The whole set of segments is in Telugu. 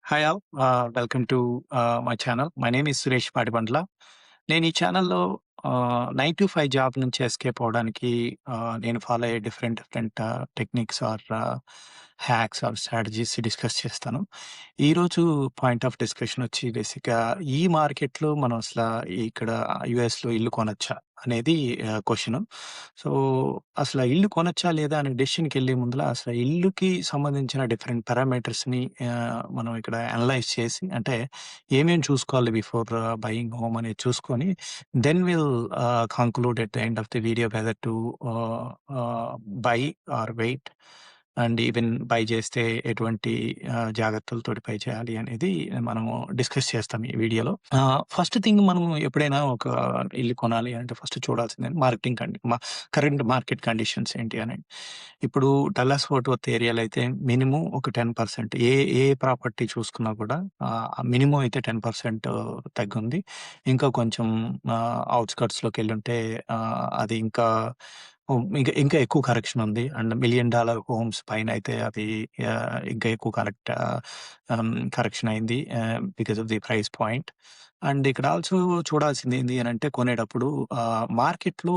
Hi all. Welcome to my channel. My name is Suresh Patibandla. నేను ఈ ఛానల్‌లో 9-5 జాబ్ నుంచి ఎస్కేప్ అవ్వడానికి నేను ఫాలో అయ్యే different different techniques hacks strategies discuss చేస్తాను. ఈరోజు పాయింట్ ఆఫ్ డిస్కషన్ వచ్చి బేసిక్‌గా ఈ మార్కెట్‌లో మనం ఇక్కడ యూఎస్‌లో ఇల్లు కొనొచ్చా అనేది క్వెషను. సో, అసల ఇల్లు కొనొచ్చా లేదా అనే డెసిషన్‌కెళ్ళే ముందల అసలు ఇల్లుకి సంబంధించిన డిఫరెంట్ పారామీటర్స్‌ని మనం ఇక్కడ అనలైజ్ చేసి అంటే ఏమేమి చూసుకోవాలి బిఫోర్ బయింగ్ హోమ్ అనేది చూసుకొని then will conclude at the end of the video whether to buy or wait and even buy చేస్తే ఎటువంటి జాగ్రత్తలతోటి బై చేయాలి అనేది మనము డిస్కస్ చేస్తాం ఈ వీడియోలో. ఫస్ట్ థింగ్ మనం ఎప్పుడైనా ఒక ఇల్లు కొనాలి అంటే ఫస్ట్ చూడాల్సింది మార్కెటింగ్ కరెంట్ మార్కెట్ కండిషన్స్ ఏంటి అని. ఇప్పుడు డల్లాస్ ఫోర్ట్ వర్త్ ఏరియాలో అయితే మినిమం ఒక 10% ఏ ఏ ప్రాపర్టీ చూసుకున్నా కూడా మినిమం అయితే 10% తగ్గుంది. ఇంకా కొంచెం ఔట్‌స్కర్ట్స్‌లోకి వెళ్ళుంటే అది ఇంకా ఇంకా ఎక్కువ కరెక్షన్ ఉంది. అండ్ $1 మిలియన్ హోమ్స్ పైన అయితే అది ఇంకా ఎక్కువ కరెక్షన్ అయింది. Because of the price point. And ఇక్కడ ఆల్సో చూడాల్సింది ఏంది అనంటే కొనేటప్పుడు మార్కెట్‌లో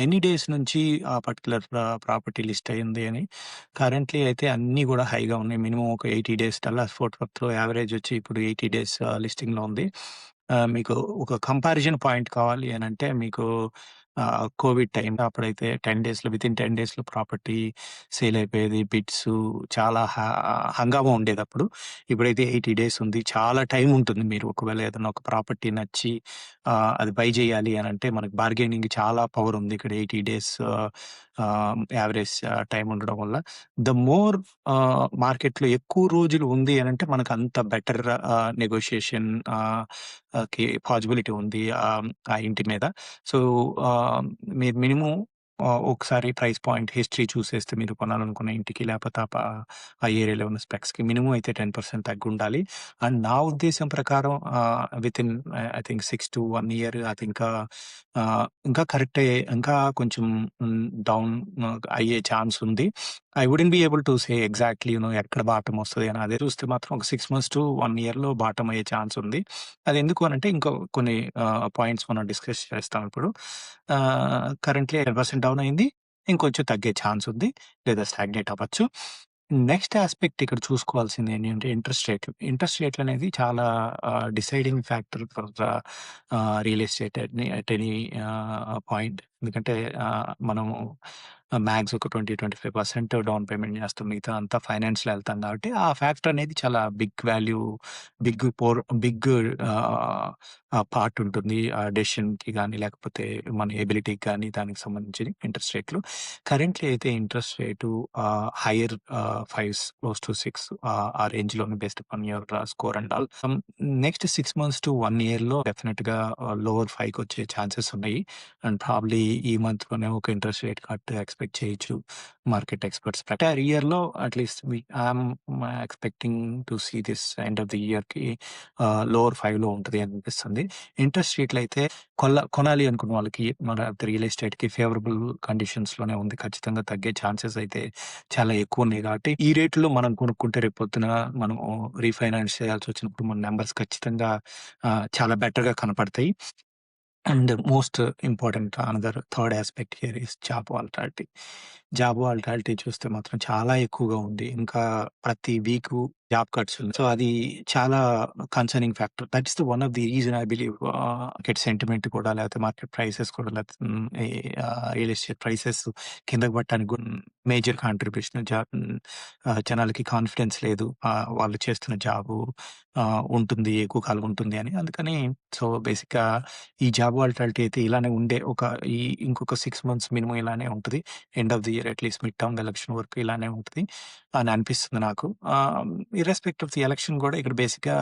ఎన్ని డేస్ నుంచి ఆ పర్టిక్యులర్ ప్రాపర్టీ లిస్ట్ అయింది అని. కరెంట్‌లీ అయితే అన్నీ గూడా హైగా ఉన్నాయి. మినిమమ్ ఒక 80 డేస్ డల్లాస్ ఫోర్ట్ వర్త్‌లో యావరేజ్ వచ్చి ఇప్పుడు 80 డేస్ లిస్టింగ్‌లో ఉంది. మీకు ఒక కంపారిజన్ పాయింట్ కావాలి అనంటే మీకు కోవిడ్ టైమ్ అప్పుడైతే 10 డేస్‌లో వితిన్ 10 డేస్‌లో ప్రాపర్టీ సేల్ అయిపోయేది. బిడ్సు చాలా హంగామా ఉండేదప్పుడు. ఇప్పుడైతే 80 డేస్ ఉంది. చాలా టైం ఉంటుంది. మీరు ఒకవేళ ఏదైనా ఒక ప్రాపర్టీ నచ్చి అది బై చేయాలి అనంటే మనకు బార్గెనింగ్‌కి చాలా పవర్ ఉంది. ఇక్కడ 80 డేస్ యావరేజ్ టైమ్ ఉండడం వల్ల. ద మోర్ మార్కెట్‌లో ఎక్కువ రోజులు ఉంది అనంటే మనకు అంత బెటర్ నెగోషియేషన్ కి పాజిబిలిటీ ఉంది ఆ ఇంటి మీద. సో, మీరు మినిమమ్ ఒకసారి ప్రైస్ పాయింట్ హిస్టరీ చూసేస్తే మీరు కొనాలనుకున్న ఇంటికి లేపోతే ఆ ఏరియాలో ఉన్న స్పెక్స్‌కి మినిమమ్ అయితే 10% తగ్గుండాలి. అండ్ నా ఉద్దేశం ప్రకారం వితిన్ ఐ థింక్ 6-1 ఇయర్ అది ఇంకా కరెక్ట్ అయ్యే ఇంకా కొంచెం డౌన్ అయ్యే ఛాన్స్ ఉంది. I wouldn't be able to say exactly ఎక్కడ బాటమ్ వస్తది అని. అదే చూస్తే మాత్రం ఒక 6 మంత్స్ టు 1 ఇయర్‌లో బాటమ్ అయ్యే ఛాన్స్ ఉంది. అదెందుకు అనంటే ఇంకో కొన్ని పాయింట్స్ మనం డిస్కస్ చేస్తాం ఇప్పుడు. కరెంట్‌లీ 10% డౌన్ అయింది. ఇంకొంచెం తగ్గే ఛాన్స్ ఉంది. లేదా స్టాగ్నేట్ అవ్వచ్చు. నెక్స్ట్ యాస్పెక్ట్ ఇక్కడ చూసుకోవాల్సింది ఏంటంటే ఇంట్రెస్ట్ రేట్లు. ఇంట్రెస్ట్ రేట్లనేది చాలా deciding factor for real estate at any point. ఎందుకంటే మనము మాక్స్ ఒక 20-25% డౌన్ పేమెంట్ చేస్తాం. మిగతా అంతా ఫైనాన్స్‌లో ఎళ్తాం కాబట్టి ఆ ఫ్యాక్టర్ అనేది చాలా బిగ్ పార్ట్ ఉంటుంది. ఆ డెసిషన్‌కి గాని లేకపోతే మన ఎబిలిటీకి గాని దానికి సంబంధించి ఇంట్రెస్ట్ రేట్లు. కరెంట్‌లీ అయితే interest rate higher 5 close to 6 ఆ రేంజ్‌లోనే based upon your score and all. Next 6 months to 1 ఇయర్‌లో డెఫినిట్‌గా లోవర్ 5కి వచ్చే ఛాన్సెస్ ఉన్నాయి. అండ్ ప్రాబబ్లీ ఈ మంత్‌లోనే ఒక ఇంట్రెస్ట్ రేట్ కట్ ఎక్స్‌పెక్ట్ చేయొచ్చు మార్కెట్ ఎక్స్‌పర్ట్స్ ప్రకారం. ఇయర్‌లో at least I'm expecting to see this end of the ఇయర్‌కి లోవర్ 5లో ఉంటది అనిపిస్తుంది. ఇంట్రెస్ట్ రేట్లయితే కొనాలి అనుకున్న వాళ్ళకి మన రియల్ ఎస్టేట్‌కి ఫేవరబుల్ కండిషన్స్‌లోనే ఉంది. ఖచ్చితంగా తగ్గే ఛాన్సెస్ అయితే చాలా ఎక్కువున్నాయి కాబట్టి, ఈ రేట్‌లో మనం కొనుక్కుంటే రేపొద్దున మనము రీఫైనాన్స్ చేయాల్సొచ్చినప్పుడు మన నంబర్స్ ఖచ్చితంగా చాలా బెటర్‌గా కనపడతాయి. And most important another third aspect here is job volatility. Job volatility చూస్తే మాత్రం చాలా ఎక్కువగా ఉంది. ఇంకా ప్రతి వీకు జాబ్ కట్స్ ఉన్నాయి. సో, అది చాలా concerning factor. That is the one of the reason I believe market sentiment కూడా లేకపోతే మార్కెట్ ప్రైసెస్ కూడా లేకపోతే ఈ రియల్ ఎస్టేట్ ప్రైసెస్ కిందకి పడటానికి కూడా మేజర్ కాంట్రిబ్యూషన్ జనాలకి కాన్ఫిడెన్స్ లేదు. వాళ్ళు చేస్తున్న జాబు ఉంటుంది. ఎక్కువ కాలం ఉంటుంది అని. అందుకని సో, బేసిక్‌గా ఈ జాబ్ వాలటాలిటీ అయితే ఇలానే ఉండే ఈ ఇంకొక 6 మంత్స్ మినిమమ్ ఇలానే ఉంటది. End of the year at least mid term election వరకు ఇలానే ఉంటది అని అనిపిస్తుంది నాకు. ఇర్రెస్పెక్ట్ ఆఫ్ ది ఎలక్షన్ గూడా ఇక్కడ బేసిక్‌గా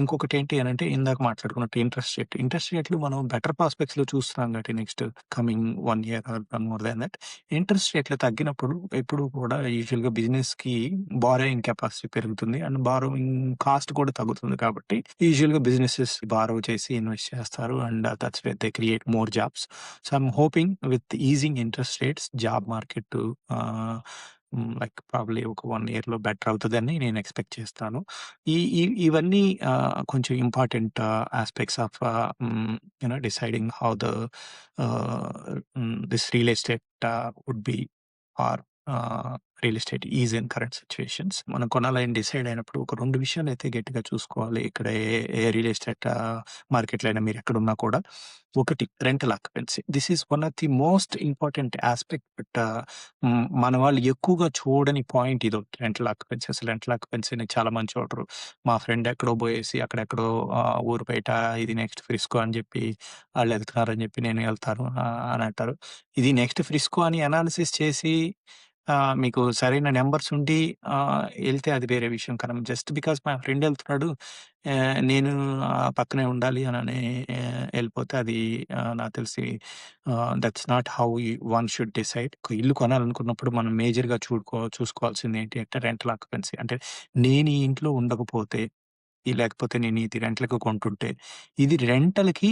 ఇంకొకటేంటి అనంటే ఇందాక మాట్లాడుకున్నట్టు ఇంట్రెస్ట్ రేట్. ఇంట్రెస్ట్ రేట్లు మనం బెటర్ ప్రాస్పెక్ట్స్‌లో చూస్తున్నాం కాబట్టి next coming 1 year are more than that. Interest రేట్లు తగ్గినప్పుడు ఎప్పుడు కూడా యూజువల్‌గా బిజినెస్‌కి బారోయింగ్ కెపాసిటీ పెరుగుతుంది. అండ్ బారోయింగ్ కాస్ట్ కూడా తగ్గుతుంది కాబట్టి యూజువల్‌గా బిజినెసెస్ బారో చేసి ఇన్వెస్ట్ చేస్తారు. And that's where they create more jobs. So, I'm hoping with easing interest rates job market like probably ఒక 1 ఇయర్‌లో బెటర్ అవుతదని నేను ఎక్స్‌పెక్ట్ చేస్తాను. ఈ ఈ ఇవన్నీ కొంచెం important aspects of deciding how this real estate would be or real estate is in current situations. మనం కొనాలని డిసైడ్ అయినప్పుడు ఒక 2 విషయాలైతే గట్టిగా చూసుకోవాలి. ఇక్కడ ఏ ఏ రియల్ ఎస్టేట్ మార్కెట్‌లో అయినా మీరెక్కడున్నా కూడా. ఒకటి rental occupancy. This is one of the most important aspect. But మన వాళ్ళు ఎక్కువగా చూడని పాయింట్ ఇదొకటి, రెంటల్ ఆక్యుపెన్సీ. అసలు రెంటల్ ఆక్యుపెన్సీని చాలా మంది చూడరు. మా ఫ్రెండ్ ఎక్కడో పోయేసి అక్కడెక్కడో ఊరు బయట ఇది నెక్స్ట్ ఫ్రిస్కో అని చెప్పి ఆళ్ళెళ్తున్నారని చెప్పి నేను ఎళ్తాను అని అంటారు. ఇది నెక్స్ట్ ఫ్రిస్కో అని అనాలిసిస్ చేసి మీకు సరైన నంబర్స్ ఉండి ఎళ్తే అది వేరే విషయం. కానీ జస్ట్ బికాజ్ మా ఫ్రెండ్ ఎళ్తున్నాడు, నేను పక్కనే ఉండాలి అనని ఎళ్ళిపోతే అది నాకు తెలిసి that's not how one should decide. ఒక ఇల్లు కొనాలనుకున్నప్పుడు మనం మేజర్‌గా చూసుకోవాల్సింది ఏంటి అంటే రెంటల్ ఆక్యుపెన్సీ. అంటే నేను ఈ ఇంట్లో ఉండకపోతే లేకపోతే నేను ఇది రెంట్‌లకి కొంటుంటే, ఇది రెంటల్‌కి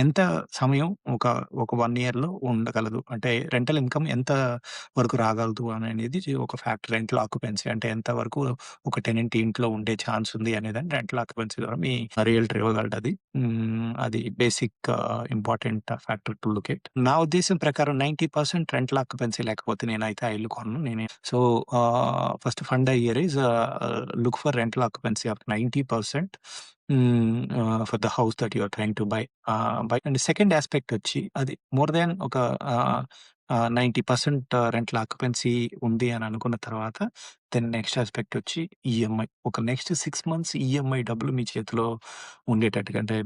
ఎంత సమయం ఒక ఒక 1 ఇయర్‌లో ఉండగలదు. అంటే రెంటల్ ఇన్‌కమ్ ఎంత వరకు రాగలదు అనేది ఒక ఫ్యాక్టర్. రెంటల్ ఆక్యుపెన్సీ అంటే ఎంత వరకు ఒక టెనెంట్ ఇంట్లో ఉండే ఛాన్స్ ఉంది అనేదాన్ని రెంటల్ ఆక్యుపెన్సీ ద్వారా మీ రియల్టర్ ఇవ్వగలడది. అది basic important factor to look at. నా ఉద్దేశం ప్రకారం 90% రెంటల్ ఆక్యుపెన్సీ లేకపోతే నేనైతే ఆ ఇల్లు కొనను. So, first fund year is look for rental occupancy of 90% for the house that you are trying to buy. And second aspect వచ్చి అది మోర్ దాన్ ఒక 90% రెంటల్ ఆక్యుపెన్సీ ఉంది అని అనుకున్న తర్వాత దెన్ నెక్స్ట్ యాస్పెక్ట్ వచ్చి ఈఎంఐ. ఒక నెక్స్ట్ 6 మంత్స్ ఈఎంఐ డబ్బులు మీ చేతిలో ఉండేటట్టుగా, అంటే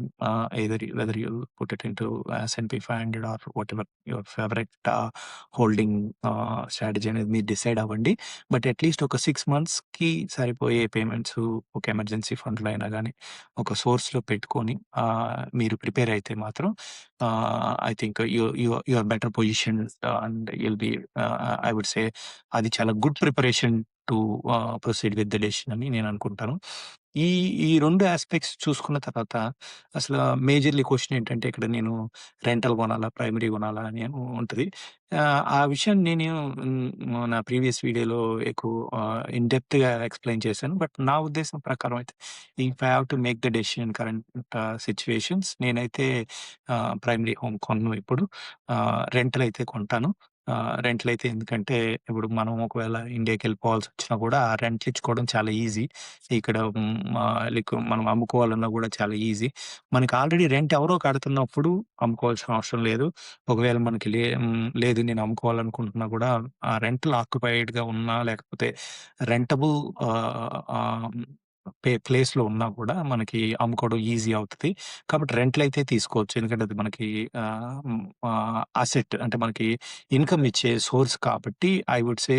whether you put it into S&P 500 or whatever your favourite holding strategy అనేది మీరు డిసైడ్ అవ్వండి. బట్ అట్‌లీస్ట్ ఒక 6 మంత్స్‌కి సరిపోయే పేమెంట్స్ ఒక ఎమర్జెన్సీ ఫండ్‌లో అయినా గానీ, ఒక సోర్స్‌లో పెట్టుకొని మీరు ప్రిపేర్ అయితే మాత్రం I think you are better positioned and you'll be I would say అది చాలా good preparation to proceed with the decision అని నేను అనుకుంటాను. ఈ ఈ 2 యాస్పెక్ట్స్ చూసుకున్న తర్వాత అసలు మేజర్‌లీ క్వెషన్ ఏంటంటే ఇక్కడ నేను రెంటల్ కొనాలా? ప్రైమరీ కొనాలా? అని ఉంటది. ఆ విషయాన్ని నేను నా ప్రీవియస్ వీడియోలో ఎక్కువ ఇన్ డెప్త్‌గా ఎక్స్‌ప్లెయిన్ చేశాను. బట్ నా ఉద్దేశం ప్రకారం అయితే if I have to make the decision current situations నేనైతే ప్రైమరీ హోమ్ కొనను ఇప్పుడు. రెంటల్ అయితే కొంటాను. రెంట్‌లు అయితే ఎందుకంటే ఇప్పుడు మనం ఒకవేళ ఇండియాకెళ్ళిపోవాల్సొచ్చినా కూడా ఆ రెంట్లు ఇచ్చుకోవడం చాలా ఈజీ. ఇక్కడ లైక్ మనం అమ్ముకోవాలన్నా కూడా చాలా ఈజీ. మనకి ఆల్రెడీ రెంట్ ఎవరో కడుతున్నప్పుడు అమ్ముకోవాల్సిన అవసరం లేదు. ఒకవేళ మనకి లేదు నేను అమ్ముకోవాలనుకుంటున్నా కూడా ఆ రెంటల్ ఆక్యుపైడ్‌గా ఉన్నా లేకపోతే రెంటబుల్ ఆహ్, ఆహ్, ప్లేస్‌లో ఉన్నా కూడా మనకి అమ్ముకోవడం ఈజీ అవుతది. కాబట్టి రెంట్‌లయితే తీసుకోవచ్చు. ఎందుకంటే అది మనకి అసెట్ అంటే మనకి ఇన్‌కమ్ ఇచ్చే సోర్స్ కాబట్టి ఐ వుడ్ సే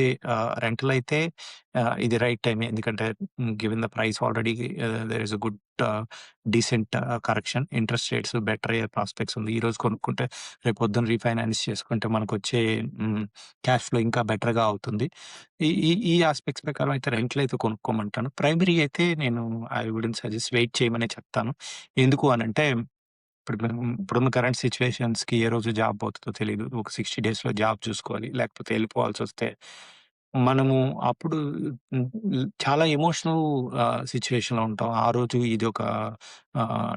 రెంటల్ అయితే ఇది రైట్ టైమే. ఎందుకంటే given the price already there is a good decent correction. Interest rates better అయ్యే ప్రాస్పెక్ట్స్ ఉంది. ఈరోజు కొనుక్కుంటే రేపొద్దున రీఫైనాన్స్ చేసుకుంటే మనకొచ్చే క్యాష్ ఫ్లో ఇంకా బెటర్‌గా అవుతుంది. ఈ యాస్పెక్ట్స్ ప్రకారం అయితే రెంట్‌లు అయితే కొనుక్కోమంటాను. ప్రైమరీ అయితే నేను ఐ వుడెంట్ సజెస్ట్ వెయిట్ చేయమనే చెప్తాను. ఎందుకు అనంటే ఇప్పుడున్న కరెంట్ సిట్యుయేషన్స్‌కి ఏ రోజు జాబ్ పోతదో తెలీదు. ఒక 60 డేస్‌లో జాబ్ చూసుకోవాలి. లేకపోతే ఎళ్ళిపోవాల్సొస్తే మనము అప్పుడు చాలా ఎమోషనల్ సిట్యుయేషన్‌లో ఉంటాం. ఆ రోజు ఇది ఒక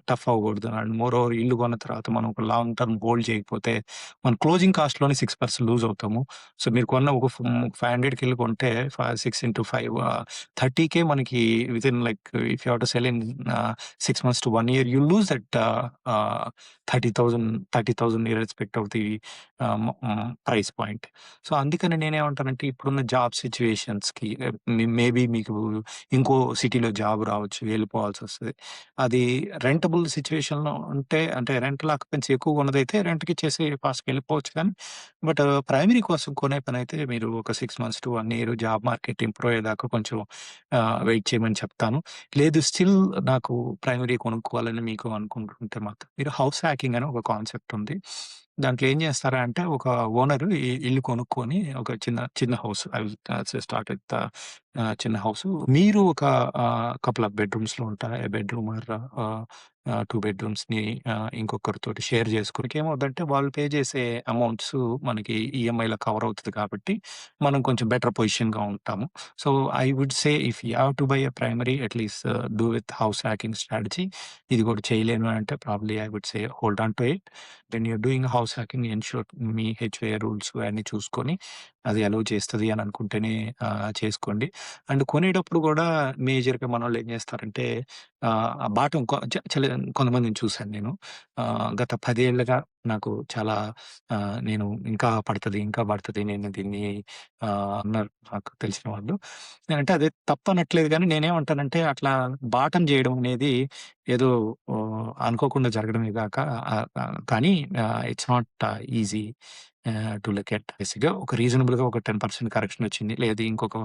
టఫ్ అవ్వకూడదు. అండ్ మోరోవర్ ఇల్లు కొన్న తర్వాత మనం ఒక లాంగ్ టర్మ్ హోల్డ్ చేయకపోతే మన క్లోజింగ్ కాస్ట్‌లోనే 6% లూజ్ అవుతాము. సో, మీరు కొన్న ఒక 500కి ఇల్లు కొంటే 6 ఇంటూ 5 30,000 మనకి within like if you have to sell in 6 months to 1 year you lose that 30,000 irrespective of the price point. So, అందుకని నేనేమంటానంటే ఇప్పుడున్న జాబ్ సిట్యుయేషన్స్‌కి మేబీ మీకు ఇంకో సిటీలో జాబ్ రావచ్చు. వెళ్ళిపోవాల్సొస్తది. అది రెంటబుల్ సిట్యుయేషన్‌లో ఉంటే అంటే రెంటల్ ఆక్యుపెన్సీ ఎక్కువగా ఉన్నదైతే రెంట్‌కిచ్చేసి ఫాస్ట్‌గా వెళ్ళిపోవచ్చు కానీ బట్ ప్రైమరీ కోసం కొనే పనైతే మీరు ఒక 6 months to 1 year job market improve అయ్యేదాకా కొంచెం వెయిట్ చేయమని చెప్తాను. లేదు స్టిల్ నాకు ప్రైమరీ కొనుక్కోవాలని మీకు అనుకుంటుంటే మాత్రం మీరు హౌస్ హ్యాకింగ్ అని ఒక కాన్సెప్ట్ ఉంది. దాంట్లో ఏం చేస్తారా అంటే ఒక ఓనర్ ఇల్లు కొనుక్కొని ఒక చిన్న చిన్న house I will start with చిన్న హౌసు. మీరు ఒక కపుల్ ఆఫ్ బెడ్‌రూమ్స్‌లో ఉంటా. ఏ బెడ్‌రూమ్ ఆర్ 2 బెడ్‌రూమ్స్‌ని ఇంకొకరితోటి షేర్ చేసుకొని ఏమవుద్దంటే వాళ్ళు పే చేసే అమౌంట్స్ మనకి ఈఎంఐలో కవర్ అవుతది కాబట్టి, మనం కొంచెం బెటర్ పొజిషన్‌గా ఉంటాము. So, I would say if you have to buy a primary at least do with house hacking strategy. ఇది కూడా చేయలేను అంటే probably I would say hold on to it. When you're doing house hacking ensure మీ హెచ్‌ఓఏ రూల్స్ అన్నీ చూసుకొని, అది అలౌ చేస్తది అని అనుకుంటేనే చేసుకోండి. అండ్ కొనేటప్పుడు కూడా మేజర్‌గా మనోళ్ళు ఏం చేస్తారంటే ఆ బాటం కొ చ చల కొంతమందిని చూసాను నేను. గత 10 ఏళ్లుగా నాకు చాలా నేను ఇంకా పడతది, ఇంకా పడతది. నేను దీన్ని అన్నారు నాకు తెలిసిన వాళ్ళు. నేనంటే అది తప్పనట్లేదు గానీ, నేనేమంటానంటే అట్లా బాటం జేయడం అనేది ఏదో అనుకోకుండా జరగడమే గాక కానీ it's not easy to look at. బేసిక్‌గా ఒక రీజనబుల్‌గా ఒక 10% కరెక్షన్ వచ్చింది. లేదు ఇంకొక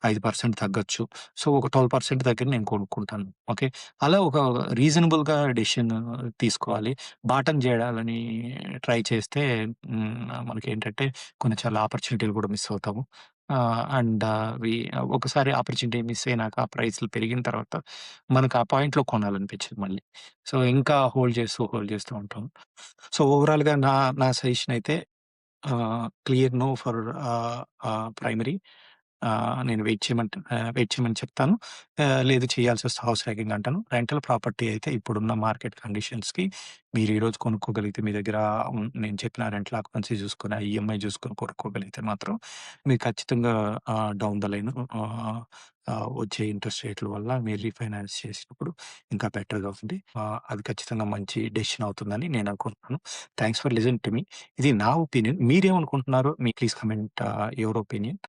5% తగ్గొచ్చు. సో, ఒక 12% దగ్గర నేను కొనుక్కుంటాను. ఓకే. అలా ఒక రీజనబుల్‌గా డెసిషన్ తీసుకోవాలి. బాటమ్ జేయాలని ట్రై చేస్తే మనకేంటంటే కొన్ని చాలా ఆపర్చునిటీలు గూడా మిస్ అవుతాము. అండ్ ఒకసారి ఆపర్చునిటీ మిస్ అయినాక ఆ ప్రైస్‌లు పెరిగిన తర్వాత మనకు ఆ పాయింట్‌లో కొనాలనిపించదు మళ్ళీ. సో, ఇంకా హోల్డ్ చేస్తూ ఉంటాం. సో, ఓవరాల్‌గా నా నా సజెషన్ అయితే క్లియర్ నో ఫర్ ప్రైమరీ. నేను వెయిట్ చేయమని చెప్తాను. లేదు చేయాల్సొస్తే హౌస్ హ్యాకింగ్ అంటాను. రెంటల్ ప్రాపర్టీ అయితే ఇప్పుడున్న మార్కెట్ కండిషన్స్‌కి మీరు ఈరోజు కొనుక్కోగలిగితే మీ దగ్గర నేను చెప్పిన రెంటల్ ఆక్యుపెన్సీ చూసుకొని, ఆ ఈఎంఐ చూసుకొని కొనుక్కోగలిగితే మాత్రం మీరు ఖచ్చితంగా డౌన్ ద లైన్ వచ్చే ఇంట్రెస్ట్ రేట్ల వల్ల మీరు రీఫైనాన్స్ చేసినప్పుడు ఇంకా బెటర్‌గా ఉంది. అది ఖచ్చితంగా మంచి డెసిషన్ అవుతుందని నేను అనుకుంటున్నాను. Thanks for listening to me. ఇది నా ఒపీనియన్. మీరేమనుకుంటున్నారో ప్లీజ్ కామెంట్ యువర్ ఒపీనియన్.